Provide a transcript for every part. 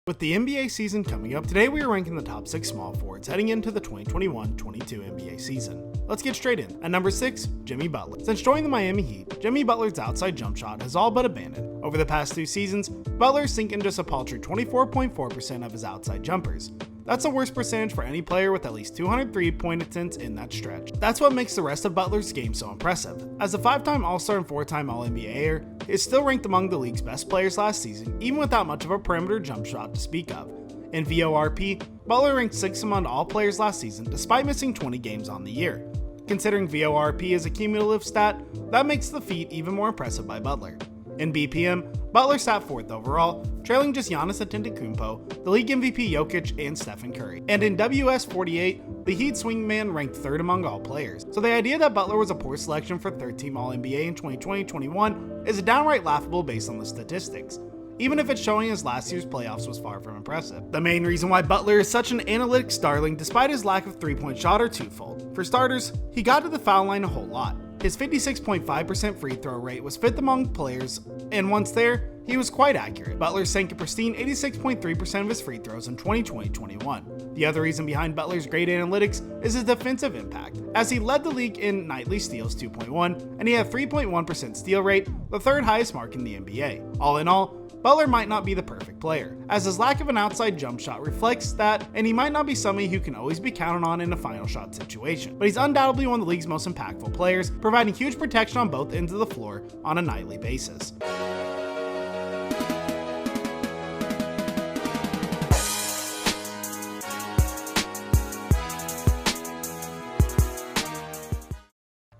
With the NBA season coming up, today we are ranking the top 6 small forwards heading into the 2021-22 NBA season. Let's get straight in. At number 6, Jimmy Butler. Since joining the Miami Heat, Jimmy Butler's outside jump shot has all but abandoned. Over the past 2 seasons, Butler's sinking just a paltry 24.4% of his outside jumpers. That's the worst percentage for any player with at least 200 3-point attempts in that stretch. That's what makes the rest of Butler's game so impressive. As a 5-time All-Star and 4-time All-NBAer, he is still ranked among the league's best players last season, even without much of a perimeter jump shot to speak of. In VORP, Butler ranked 6th among all players last season, despite missing 20 games on the year. Considering VORP is a cumulative stat, that makes the feat even more impressive by Butler. In BPM, Butler sat 4th overall, trailing just Giannis Antetokounmpo, the league MVP Jokic, and Stephen Curry. And in WS48, the Heat swingman ranked 3rd among all players. So the idea that Butler was a poor selection for 3rd-team All-NBA in 2020-21 is downright laughable based on the statistics, even if it's showing his last year's playoffs was far from impressive. The main reason why Butler is such an analytics darling despite his lack of 3-point shot are twofold. For starters, he got to the foul line a whole lot. His 56.5% free throw rate was 5th among players, and once there, he was quite accurate. Butler sank a pristine 86.3% of his free throws in 2020-21. The other reason behind Butler's great analytics is his defensive impact, as he led the league in nightly steals 2.1, and he had 3.1% steal rate, the 3rd highest mark in the NBA. All in all, Butler might not be the perfect player, as his lack of an outside jump shot reflects that, and he might not be somebody who can always be counted on in a final shot situation. But he's undoubtedly one of the league's most impactful players, providing huge protection on both ends of the floor on a nightly basis.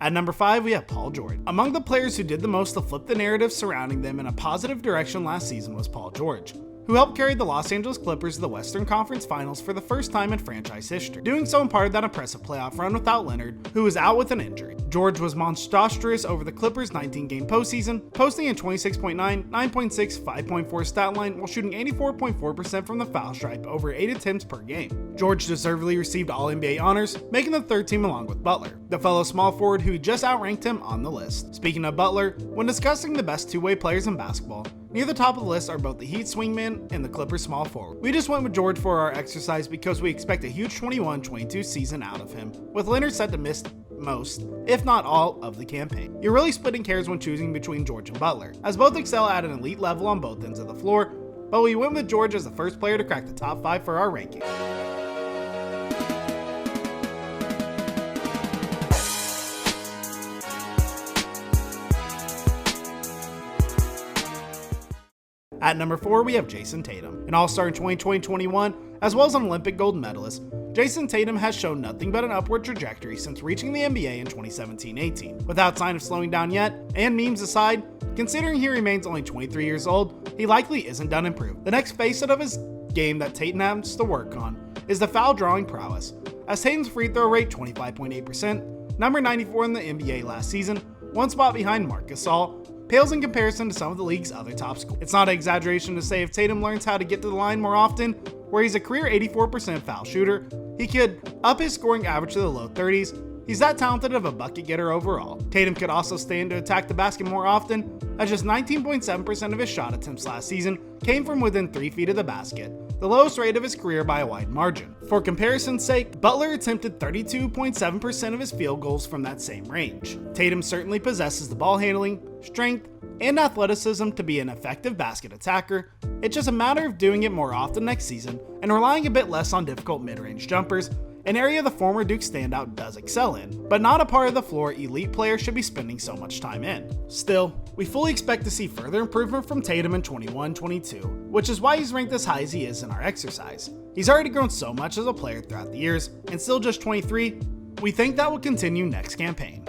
At number 5, we have Paul George. Among the players who did the most to flip the narrative surrounding them in a positive direction last season was Paul George, who helped carry the Los Angeles Clippers to the Western Conference Finals for the first time in franchise history, doing so in part of that impressive playoff run without Leonard, who was out with an injury. George was monstrous over the Clippers' 19-game postseason, posting a 26.9, 9.6, 5.4 stat line while shooting 84.4% from the foul stripe over 8 attempts per game. George deservedly received All-NBA honors, making the 3rd team along with Butler, the fellow small forward who just outranked him on the list. Speaking of Butler, when discussing the best two-way players in basketball, near the top of the list are both the Heat swingman and the Clippers small forward. We just went with George for our exercise because we expect a huge 21-22 season out of him, with Leonard set to miss most, if not all, of the campaign. You're really splitting hairs when choosing between George and Butler, as both excel at an elite level on both ends of the floor, but we went with George as the first player to crack the top 5 for our ranking. At number 4, we have Jason Tatum. An All-Star in 2020-21, as well as an Olympic gold medalist, Jason Tatum has shown nothing but an upward trajectory since reaching the NBA in 2017-18. Without sign of slowing down yet, and memes aside, considering he remains only 23 years old, he likely isn't done improved. The next facet of his game that Tatum has to work on is the foul drawing prowess, as Tatum's free throw rate 25.8%, number 94 in the NBA last season, one spot behind Marc Gasol, pales in comparison to some of the league's other top scorers. It's not an exaggeration to say if Tatum learns how to get to the line more often, where he's a career 84% foul shooter, he could up his scoring average to the low 30s. He's that talented of a bucket getter overall. Tatum could also stand to attack the basket more often, as just 19.7% of his shot attempts last season came from within 3 feet of the basket, the lowest rate of his career by a wide margin. For comparison's sake, Butler attempted 32.7% of his field goals from that same range. Tatum certainly possesses the ball handling, strength, and athleticism to be an effective basket attacker. It's just a matter of doing it more often next season and relying a bit less on difficult mid-range jumpers, an area the former Duke standout does excel in, but not a part of the floor elite players should be spending so much time in. Still, we fully expect to see further improvement from Tatum in 21-22, which is why he's ranked as high as he is in our exercise. He's already grown so much as a player throughout the years, and still just 23, we think that will continue next campaign.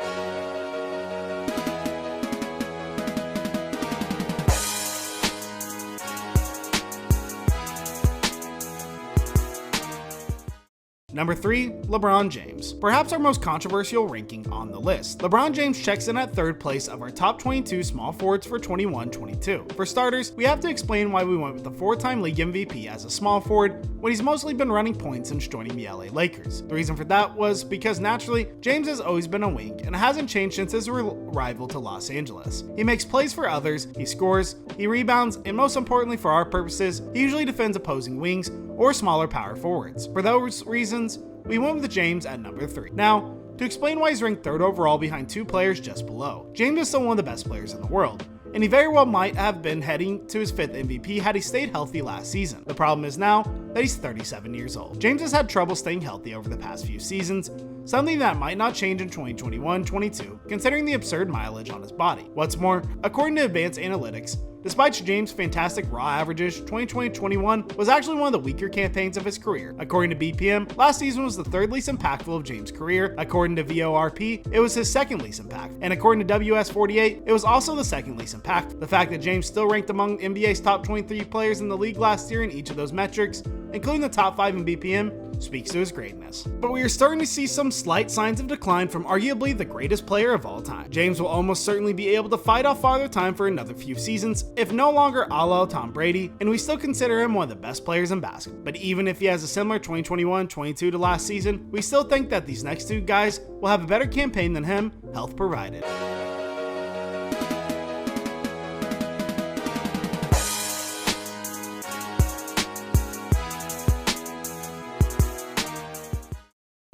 Number 3, LeBron James. Perhaps our most controversial ranking on the list. LeBron James checks in at 3rd place of our top 22 small forwards for 21-22. For starters, we have to explain why we went with the 4-time league MVP as a small forward when he's mostly been running points since joining the LA Lakers. The reason for that was because naturally, James has always been a wing and hasn't changed since his arrival to Los Angeles. He makes plays for others, he scores, he rebounds, and most importantly for our purposes, he usually defends opposing wings or smaller power forwards. For those reasons, we went with James at number 3. Now, to explain why he's ranked 3rd overall behind 2 players just below. James is still one of the best players in the world, and he very well might have been heading to his 5th MVP had he stayed healthy last season. The problem is now that he's 37 years old. James has had trouble staying healthy over the past few seasons, something that might not change in 2021-22 considering the absurd mileage on his body. What's more, according to advanced analytics, despite James' fantastic raw averages, 2020-21 was actually one of the weaker campaigns of his career. According to BPM, last season was the 3rd least impactful of James' career. According to VORP, it was his 2nd least impactful. And according to WS48, it was also the 2nd least impactful. The fact that James still ranked among NBA's top 23 players in the league last year in each of those metrics, including the top 5 in BPM, speaks to his greatness. But we are starting to see some slight signs of decline from arguably the greatest player of all time. James will almost certainly be able to fight off Father Time for another few seasons, if no longer a la Tom Brady, and we still consider him one of the best players in basketball. But even if he has a similar 2021-22 to last season, we still think that these next 2 guys will have a better campaign than him, health provided.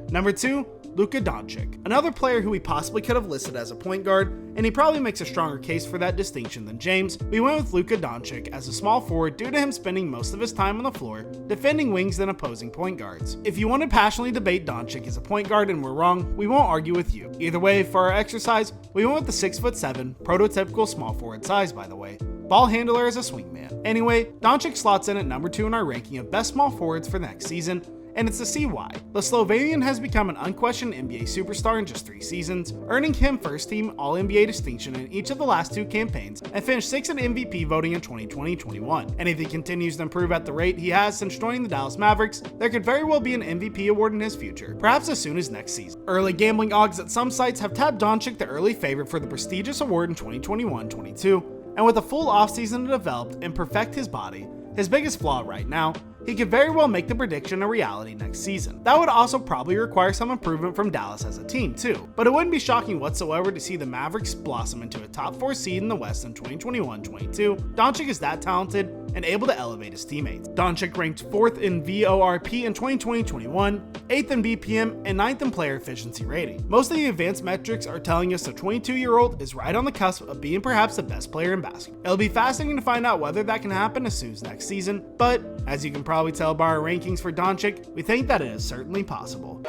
Number 2, Luka Doncic, another player who we possibly could have listed as a point guard, and he probably makes a stronger case for that distinction than James. We went with Luka Doncic as a small forward due to him spending most of his time on the floor defending wings than opposing point guards. If you want to passionately debate Doncic as a point guard and we're wrong, we won't argue with you. Either way, for our exercise, we went with the 6'7", prototypical small forward size by the way. Ball handler as a swingman. Anyway, Doncic slots in at number 2 in our ranking of best small forwards for next season, and it's to see why. The Slovenian has become an unquestioned NBA superstar in just 3 seasons, earning him first team All-NBA distinction in each of the last 2 campaigns, and finished 6th in MVP voting in 2020-21. And if he continues to improve at the rate he has since joining the Dallas Mavericks, there could very well be an MVP award in his future, perhaps as soon as next season. Early gambling odds at some sites have tabbed Doncic the early favorite for the prestigious award in 2021-22, and with a full offseason to develop and perfect his body, his biggest flaw right now, he could very well make the prediction a reality next season. That would also probably require some improvement from Dallas as a team too, but it wouldn't be shocking whatsoever to see the Mavericks blossom into a top 4 seed in the West in 2021-22. Doncic is that talented and able to elevate his teammates. Doncic ranked 4th in VORP in 2020-21, 8th in BPM, and 9th in player efficiency rating. Most of the advanced metrics are telling us the 22-year-old is right on the cusp of being perhaps the best player in basketball. It'll be fascinating to find out whether that can happen as soon as next season, but as you can probably tell by our rankings for Doncic, we think that it is certainly possible.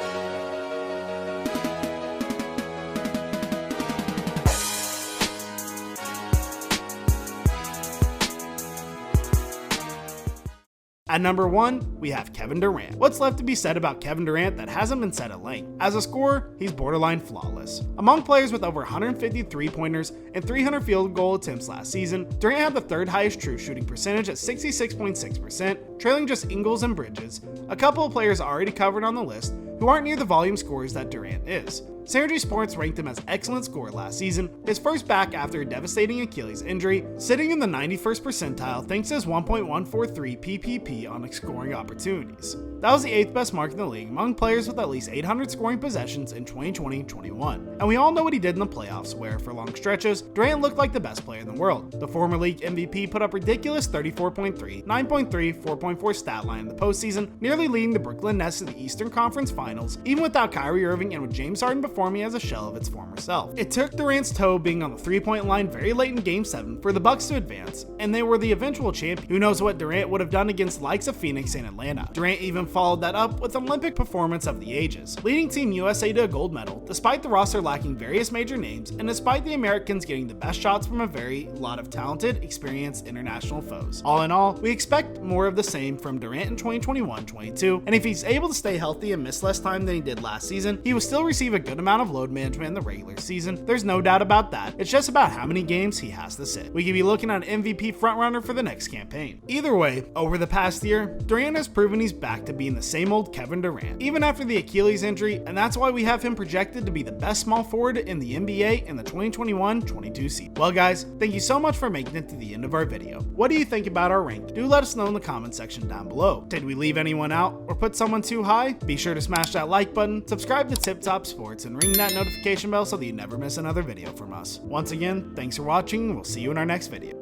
At number 1, we have Kevin Durant. What's left to be said about Kevin Durant that hasn't been said at length? As a scorer, he's borderline flawless. Among players with over 150 3-pointers and 300 field goal attempts last season, Durant had the 3rd highest true shooting percentage at 66.6%, trailing just Ingles and Bridges, a couple of players already covered on the list who aren't near the volume scorers that Durant is. Synergy Sports ranked him as excellent scorer last season, his first back after a devastating Achilles injury, sitting in the 91st percentile thanks to his 1.143 PPP on scoring opportunities. That was the 8th best mark in the league among players with at least 800 scoring possessions in 2020-21. And we all know what he did in the playoffs, where for long stretches, Durant looked like the best player in the world. The former league MVP put up ridiculous 34.3, 9.3, 4.4 stat line in the postseason, nearly leading the Brooklyn Nets to the Eastern Conference Finals, even without Kyrie Irving and with James Harden performing as a shell of its former self. It took Durant's toe being on the 3-point line very late in Game 7 for the Bucks to advance, and they were the eventual champion. Who knows what Durant would have done against the likes of Phoenix and Atlanta. Durant even followed that up with an Olympic performance of the ages, leading Team USA to a gold medal, despite the roster lacking various major names, and despite the Americans getting the best shots from a very lot of talented, experienced international foes. All in all, we expect more of the same same from Durant in 2021-22, and if he's able to stay healthy and miss less time than he did last season, he will still receive a good amount of load management in the regular season. There's no doubt about that. It's just about how many games he has to sit. We could be looking at an MVP frontrunner for the next campaign. Either way, over the past year, Durant has proven he's back to being the same old Kevin Durant, even after the Achilles injury, and that's why we have him projected to be the best small forward in the NBA in the 2021-22 season. Well guys, thank you so much for making it to the end of our video. What do you think about our rank? Do let us know in the comment section down below. Did we leave anyone out or put someone too high? Be sure to smash that like button, subscribe to Tip Top Sports, and ring that notification bell so that you never miss another video from us. Once again, thanks for watching, and we'll see you in our next video.